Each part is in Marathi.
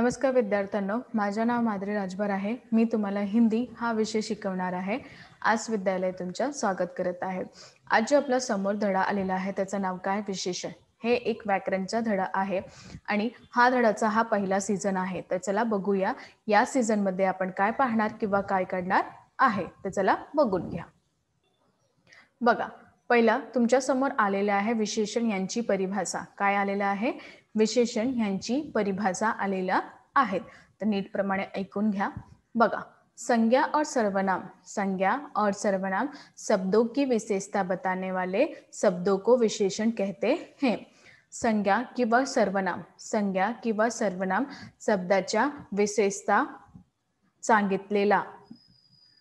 नमस्कार विद्यार्थ्यांनो, माझे नाव माधुरी राजभर आहे। मी तुम्हाला हिंदी हा विषय शिकवणार आहे। आज विद्यालय तुमचं स्वागत करत आहे। आज जो आपला समोर धडा आलेला आहे त्याचं नाव काय? विशेषण। हे एक व्याकरणचा धडा आहे आणि हा धडाचा हा पहिला सीझन आहे। तर चला बघूया या सीझन मध्ये आपण काय पाहणार किंवा काय करणार आहे। तर चला बघून घ्या। बघा, पहिला तुमच्या समोर आलेला आहे विशेषण यांची परिभाषा। काय आलेला आहे? विशेषण यांची परिभाषा आलेला आहे। तर नीट प्रमाणे ऐकून घ्या। बघा, संज्ञा और सर्वनाम, संज्ञा और सर्वनाम शब्दों की विशेषता बताने वाले शब्दों को विशेषण कहते हैं। संज्ञा किंवा सर्वनाम, संज्ञा किंवा सर्वनाम शब्दाच्या विशेषता सांगितलेला,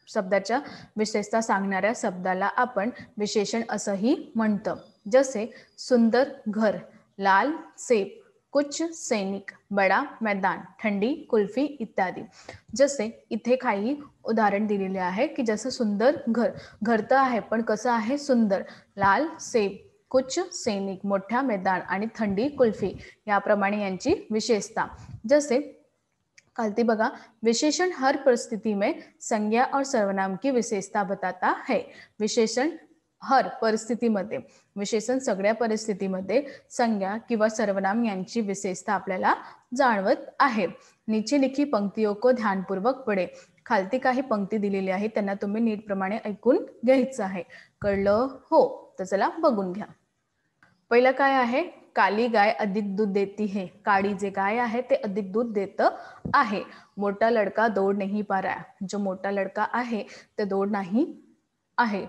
शब्दाच्या विशेषता सांगणाऱ्या शब्दाला आपण विशेषण असंही म्हणतो। जसे सुंदर घर, लाल सेब, कुछ सैनिक, बड़ा मैदान, ठंडी कुल्फी इत्यादी। जसे इथे काही उदाहरण दिलेले आहे की जसं सुंदर घर, घर तर आहे पण कसं आहे? सुंदर। लाल सेब, कुछ सैनिक, मोठा मैदान आणि थंडी कुल्फी याप्रमाणे यांची विशेषता। जसे खालती बघा, विशेषण हर परिस्थिति में संज्ञा और सर्वनाम की विशेषता बताता है। विशेषण हर परिस्थितीमध्ये, विशेषण सगळ्या परिस्थितीमध्ये संज्ञा किंवा सर्वनाम यांची विशेषता आपल्याला जाणवत आहे। नीचे लिखी पंक्तियों को ध्यानपूर्वक पढे। खालती काही पंक्ती दिलेली आहे, त्यांना तुम्ही नीट प्रमाणे ऐकून घ्यायचं आहे। कळलं हो? तर चला बघून घ्या। पहिला काय आहे? काली गाय अधिक दूध देती है। काळी जे गाय आहे ते अधिक दूध देत आहे। मोठा लड़का दौड़ नहीं पा रहा, जो मोठा लड़का आहे ते दौड़ नाही आहे।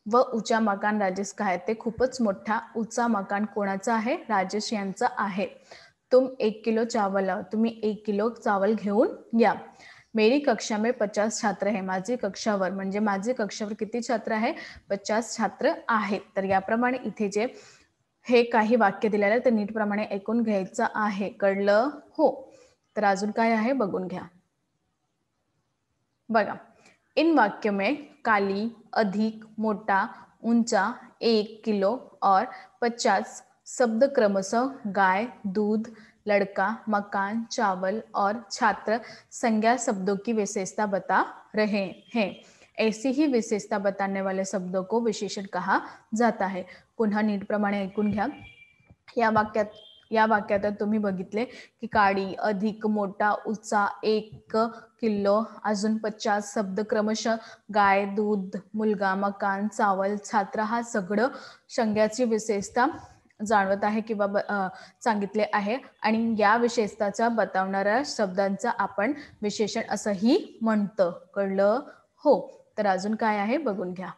व ऊंचा मकान राजेश का है, ते खूपच मोठा ऊंचा मकान कोणाचा आहे? राजेश यांचा आहे। तुम 1 किलो चावल लाओ, तुम्ही 1 किलो चावल घेऊन या। मेरी कक्षा में 50 छात्र है, माझी कक्षावर म्हणजे माझी कक्षावर किती छात्र आहे? 50 छात्र आहेत। तर याप्रमाणे इथे जे हे काही वाक्य दिलेलं आहे ते नीट प्रमाणे ऐकून घ्यायचं आहे। कळलं हो? तर अजून काय आहे बघून घ्या। बघा, इन वाक्य में काली, अधिक, मोटा, ऊंचा, 1 किलो और 50 शब्द क्रमशः गाय, दूध, लड़का, मकान, चावल और छात्र संज्ञा शब्दों की विशेषता बता रहे हैं। ऐसी ही विशेषता बताने वाले शब्दों को विशेषण कहा जाता है। पुन्हा नीट प्रमाणे ऐकून घ्या। या वाक्यात तुम्ही बघितले की काळी, अधिक, मोठा, उंचा, 1 किलो, अजून 50 शब्द क्रमशः गाय, दूध, मुलगा, मकान, चावल, छात्र हा सगळं संज्ञाची विशेषता जाणवत आहे किंवा सांगितले आहे आणि या विशेषताचा बतावणाऱ्या शब्दांचा आपण विशेषण असंही म्हणतो। कळलं हो? तर अजून काय आहे बघून घ्या।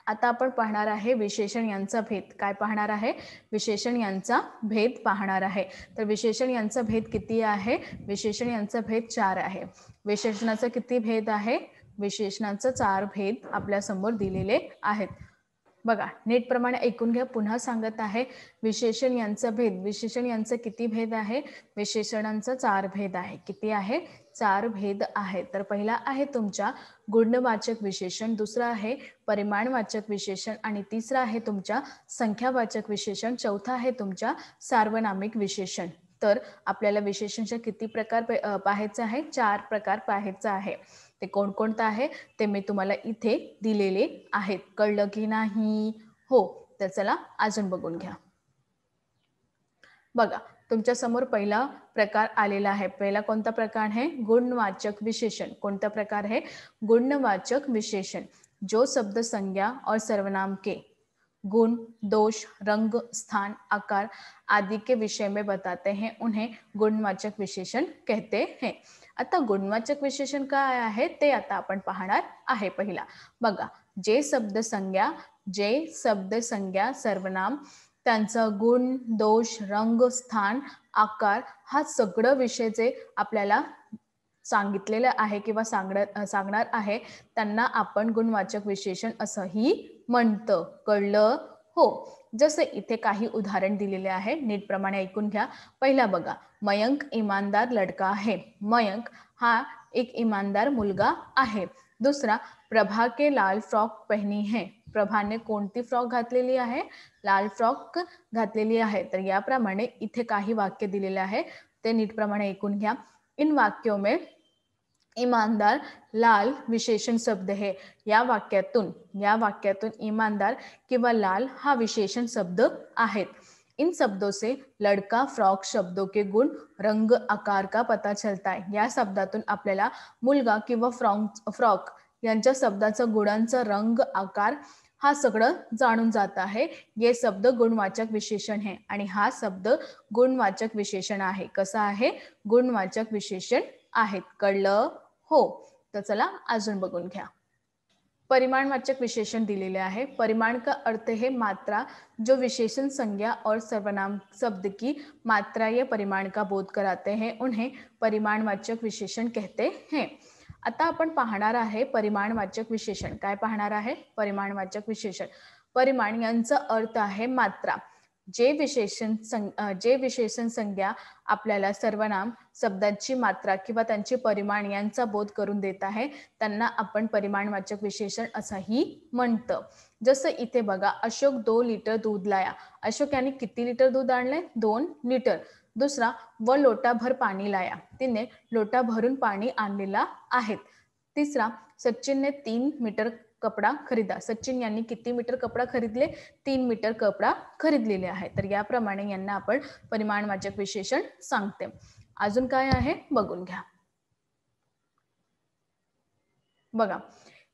आता आपण पाहणार आहे विशेषण यांचा भेद। काय पाहणार आहे? विशेषण यांचा भेद पाहणार आहे। तर विशेषण यांचा भेद किती आहे? विशेषण यांचा भेद 4 आहे। विशेषणाचा किती भेद आहे? विशेषणाचा 4 भेद आपल्या समोर दिलेले आहेत। बघा, नीट प्रमाणे ऐकून घ्या। पुन्हा सांगत आहे, विशेषण यांचा भेद, विशेषण यांचा किती भेद आहे? विशेषणांचा 4 भेद आहे। किती आहे? 4 भेद आहे। तर पहिला आहे तुमचा गुणवाचक विशेषण, दुसरा आहे परिमाणवाचक विशेषण आणि तिसरा आहे तुमचा संख्यावाचक विशेषण, चौथा आहे तुमचा सार्वनामिक विशेषण। तर आपल्याला विशेषणचे किती प्रकार पाहायचे आहे? 4 प्रकार पाहायचे आहे। ते कोणकोणते आहे ते मी तुम्हाला इथे दिलेले आहेत। कळलं की नाही? हो, तर चला अजून बघून घ्या। बघा, तुमच्या समोर पहिला प्रकार आलेला आहे। पहिला कोणता प्रकार है? गुणवाचक विशेषण। कोणता प्रकार है? गुणवाचक विशेषण। जो शब्द संज्ञा और सर्वनाम के गुण, दोष, रंग, स्थान, आकार आदि के विषय में बताते हैं उन्हें गुणवाचक विशेषण कहते हैं। आता गुणवाचक विशेषण काय आहे ते आता आपण पाहणार आहे। पहिला बघा, जे शब्द संज्ञा, सर्वनाम, त्यांचा गुण, दोष, रंग, स्थान, आकार हा सगळं विषय जे आपल्याला सांगितलेलं आहे किंवा सांगणार आहे त्यांना आपण गुणवाचक विशेषण असंही म्हणतो। कळलं हो? जसे इथे काही उदाहरण दिलेले आहे, नीट प्रमाणे ऐकून घ्या। पहिला बघा, मयंक ईमानदार लड़का है। मयंक हा एक ईमानदार मुलगा आहे। दुसरा, प्रभा के लाल फ्रॉक पहनी है। प्रभाने कोणती फ्रॉक घातलेली आहे? लाल फ्रॉक घातलेली आहे। तर याप्रमाणे इथे काही वाक्य दिलेले आहे ते नीटप्रमाणे ऐकून घ्या. इन वाक्यों में ईमानदार लाल विशेषण शब्द है. या वाक्यातून ईमानदार किंवा लाल हा विशेषण शब्द आहेत. इन शब्दों से लड़का फ्रॉक शब्दों के गुण रंग आकार का पता चलता है. या शब्दातून आपल्याला मुलगा किंवा फ्रॉक यांच्या शब्दाचा गुणांचा रंग आकार हा सगळं जाणून जात आहे. ये शब्द गुणवाचक विशेषण है आणि हा शब्द गुणवाचक विशेषण आहे. कसा आहे? गुणवाचक विशेषण आहेत. कळलं? हो. तर चला अजून बघून घ्या. परिमाणवाचक विशेषण दिलेले आहे. परिमाण का अर्थ है मात्रा. जो विशेषण संज्ञा और सर्वनाम शब्द की मात्रा या परिमाण का बोध कराते हैं उन्हें परिमाणवाचक विशेषण कहते हैं. आता आपण पाहणार आहे परिमाणवाचक विशेषण. काय पाहणार आहे? परिमाणवाचक विशेषण. परिमाण यांचा अर्थ आहे मात्रा. जे विशेषण संज्ञा आपल्याला सर्वनाम शब्दाची मात्रा किंवा त्यांचे परिमाण यांचा बोध करून देत आहे त्यांना आपण परिमाणवाचक विशेषण असंही म्हणतो. जसं इथे बघा, अशोक 2 लिटर दूध लाया. अशोक यांनी किती लिटर दूध आणले? 2 लिटर. दुसरा, व लोटाभर पाणी लाया. तिने लोटा भरून पाणी आणलेला आहे. तिसरा, सचिनने 3 मीटर कपडा खरीदा. सचिन यांनी किती मीटर कपडा खरीदले? 3 मीटर कपडा खरीदलेले आहे. तर याप्रमाणे यांना आपण परिमाणवाचक विशेषण सांगते. अजून काय आहे बघून घ्या. बघा,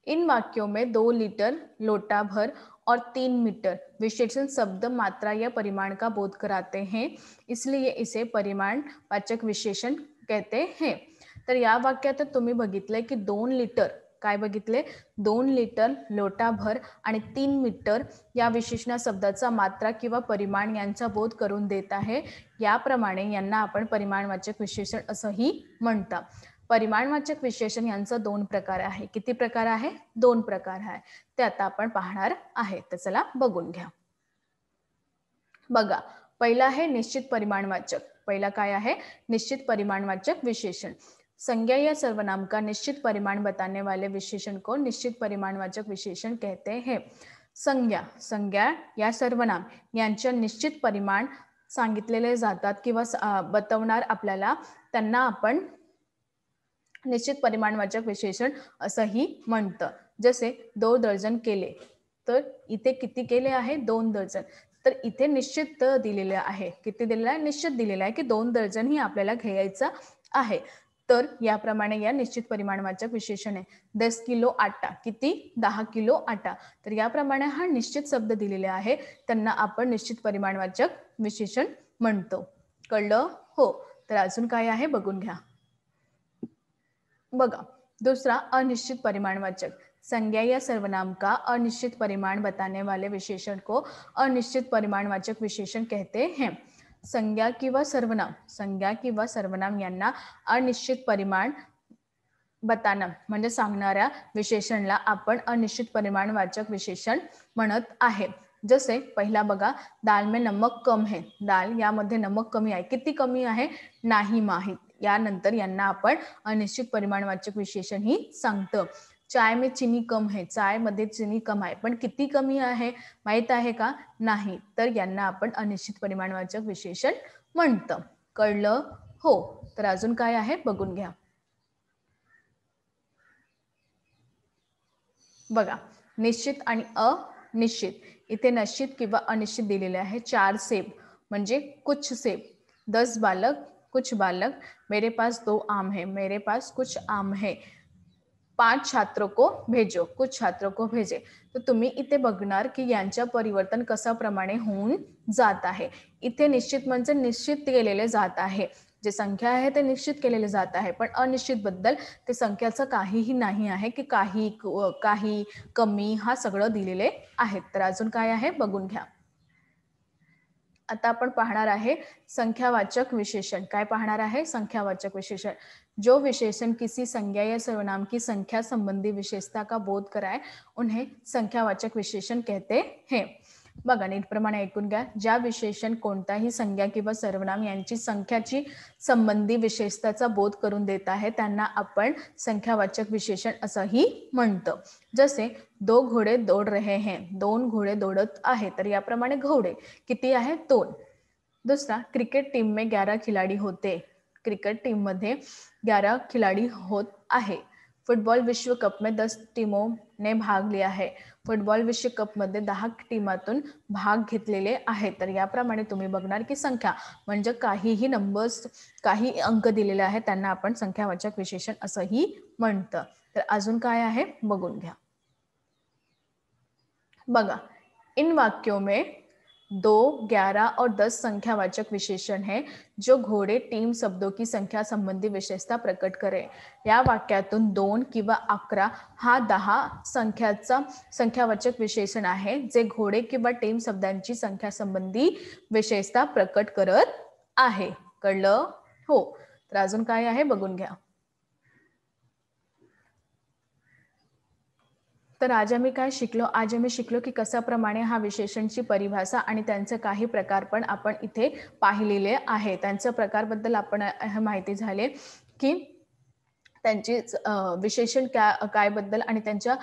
इन वाक्यों में 2 लीटर, लोटा भर और 3 मीटर विशेषण शब्द मात्रा या परिमाण का बोध कराते हैं, इसलिए इसे परिमाणवाचक विशेषण कहते हैं. तर या वाक्यात तुम्ही बघितलंय की 2 लिटर, काय बघितले? 2 लिटर, लोटाभर आणि 3 मीटर या विशेषण शब्दाचा मात्रा किंवा परिमाण यांचा बोध करून देत आहे. याप्रमाणे यांना आपण परिमाणवाचक विशेषण असंही म्हणतात. परिमाणवाचक विशेषण यांचा 2 प्रकार आहे. किती प्रकार आहे? 2 प्रकार आहे. ते आता आपण पाहणार आहे. तर चला बघून घ्या. बघा, पहिला आहे निश्चित परिमाणवाचक. पहिला काय आहे? निश्चित परिमाणवाचक विशेषण. संज्ञा या सर्वनाम का निश्चित परिमाण बताने वाले विशेषण को निश्चित परिमाणवाचक विशेषण कहते हैं. संज्ञा या सर्वनाम यांच्या निश्चित परिमाण सांगितलेले जातात किंवा बतवणार आपल्याला, त्यांना आपण निश्चित परिमाणवाचक विशेषण असंही म्हणतं. जसे 2 दर्जन केले. तर इथे किती केले आहे? 2 दर्जन. तर इथे निश्चित दिलेले आहे. किती दिलेला आहे? निश्चित दिलेला आहे की 2 दर्जन ही आपल्याला घ्यायचं आहे. तर याप्रमाणे या निश्चित परिमाणवाचक विशेषण आहे. 10 किलो आटा. किती? 10 किलो आटा. तर याप्रमाणे हा निश्चित शब्द दिलेले आहे, त्यांना आपण निश्चित परिमाणवाचक विशेषण म्हणतो. कळलं? हो. तर अजून काय आहे बघून घ्या. बघा, दूसरा अनिश्चित परिमाणवाचक. संज्ञा या सर्वनाम का अनिश्चित परिमाण बताने वाले विशेषण को अनिश्चित परिमाणवाचक विशेषण कहते हैं. संज्ञा किंवा सर्वनाम यांना अनिश्चित परिमाण बताना म्हणजे सांगणाऱ्या विशेषणला आपण अनिश्चित परिमाणवाचक विशेषण म्हणत आहे. जसे पहिला बघा, दाल में नमक कम है. दाल यामध्ये नमक कमी आहे. किती कमी आहे? नाही माहित. यानंतर यांना आपण अनिश्चित परिमाणवाचक विशेषण ही सांगतो. चाय में चीनी कम है. चाय मध्ये चीनी कम आहे, पण किती कमी आहे माहित आहे का? नाही. तर यांना आपण अनिश्चित परिमाणवाचक विशेषण म्हणतो. कळलं? हो. तर अजून काय आहे बघून घ्या. बघा, निश्चित आणि अनिश्चित. इथे निश्चित किंवा अनिश्चित दिलेले आहे. 4 सेब म्हणजे कुछ सेब. 10 बालक, कुछ बालक. मेरे पास 2 आम है. मेरे पास कुछ आम है. 5 छात्रों को भेजो. कुछ छात्रों को भेजे. तर तुम्ही इथे बघणार की यांच्या परिवर्तन कसा प्रमाणे होऊन जात आहे. इथे निश्चित म्हणजे निश्चित केलेले जात आहे. जे संख्या आहे ते निश्चित केलेले जात आहे, पण अनिश्चित बद्दल ते संख्याचं काहीही नाही आहे की काही कमी हा सगळं दिलेले आहेत. तर अजून काय आहे बघून घ्या. आता आपण पाहणार आहे संख्यावाचक विशेषण. काय पाहणार आहे? संख्यावाचक विशेषण. जो विशेषण किसी संज्ञा या सर्वनाम की संख्या संबंधी विशेषता का बोध कराए उन्हें संख्यावाचक विशेषण कहते हैं. बघा, नीटप्रमाणे ऐकून घ्या. ज्या विशेषण कोणताही संज्ञा किंवा सर्वनाम यांची संख्याची संबंधी विशेषताचा बोध करून देत आहे त्यांना आपण संख्यावाचक विशेषण असंही म्हणतो. जसे 2 घोडे दौड़ रहे हैं. 2 घोडे दौड़त आहे. तर याप्रमाणे घोडे किती आहे? 2. दुसरा, क्रिकेट टीम में 11 खिलाड़ी होते. क्रिकेट टीम मध्ये 11 खिलाड़ी होत आहे. फुटबॉल विश्व कप में 10 टीमों ने भाग लिया है. फुटबॉल विश्व कप मध्ये 10 टीमातून भाग घेतलेले आहेत. तर याप्रमाणे तुम्ही बघणार की संख्या म्हणजे काहीही नंबर्स, काही अंक दिलेले आहेत त्यांना आपण संख्यावाचक विशेषण असंही म्हणतं. तर अजून काय आहे बघून घ्या. बघा, इन वाक्यों में 2, 11 और 10 संख्यावाचक विशेषण है जो घोडे टीम शब्दों की संख्या संबंधी विशेषता प्रकट करे. या वाक्यातून 2 किंवा 11 हा 10 संख्याचा संख्यावाचक विशेषण आहे जे घोडे किंवा टीम शब्दांची संख्या संबंधी विशेषता प्रकट करत आहे. कळलं? हो. तर अजून काय आहे बघून घ्या. तर आज आम्ही काय शिकलो? आज आम्ही शिकलो की कशाप्रमाणे हा विशेषणची परिभाषा आणि त्यांचे काही प्रकार पण आपण इथे पाहिलेले आहे. त्यांच्या प्रकारबद्दल आपण माहिती झाले की त्यांची विशेषण काय बद्दल आणि त्यांच्या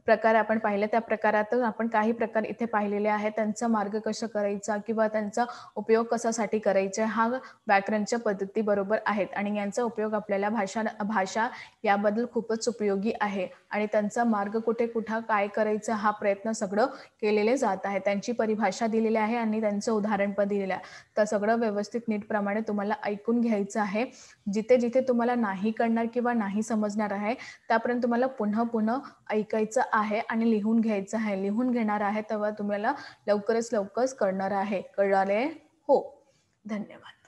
प्रकार आपण पाहिले. त्या प्रकारातून आपण काही प्रकार इथे पाहिलेले आहेत. त्यांचा मार्ग कसा करायचा किंवा त्यांचा उपयोग कशासाठी करायचा हा व्याकरणच्या पद्धती बरोबर आहेत आणि यांचा उपयोग आपल्याला भाषा याबद्दल खूपच उपयोगी आहे आणि त्यांचा मार्ग कुठं काय करायचं हा प्रयत्न सगळं केलेले जात आहे. त्यांची परिभाषा दिलेली आहे आणि त्यांचं उदाहरण पण दिलेलं आहे. तर सगळं व्यवस्थित नीटप्रमाणे तुम्हाला ऐकून घ्यायचं आहे. जिथे जिथे तुम्हाला नाही कळणार किंवा नाही समजणार आहे त्यापर्यंत तुम्हाला पुन्हा ऐकायचं आहे आणि लिहून घ्यायचं आहे. लिहून घेणार आहे तेव्हा तुम्हाला लवकरच कळणार आहे. कळाले? हो. धन्यवाद.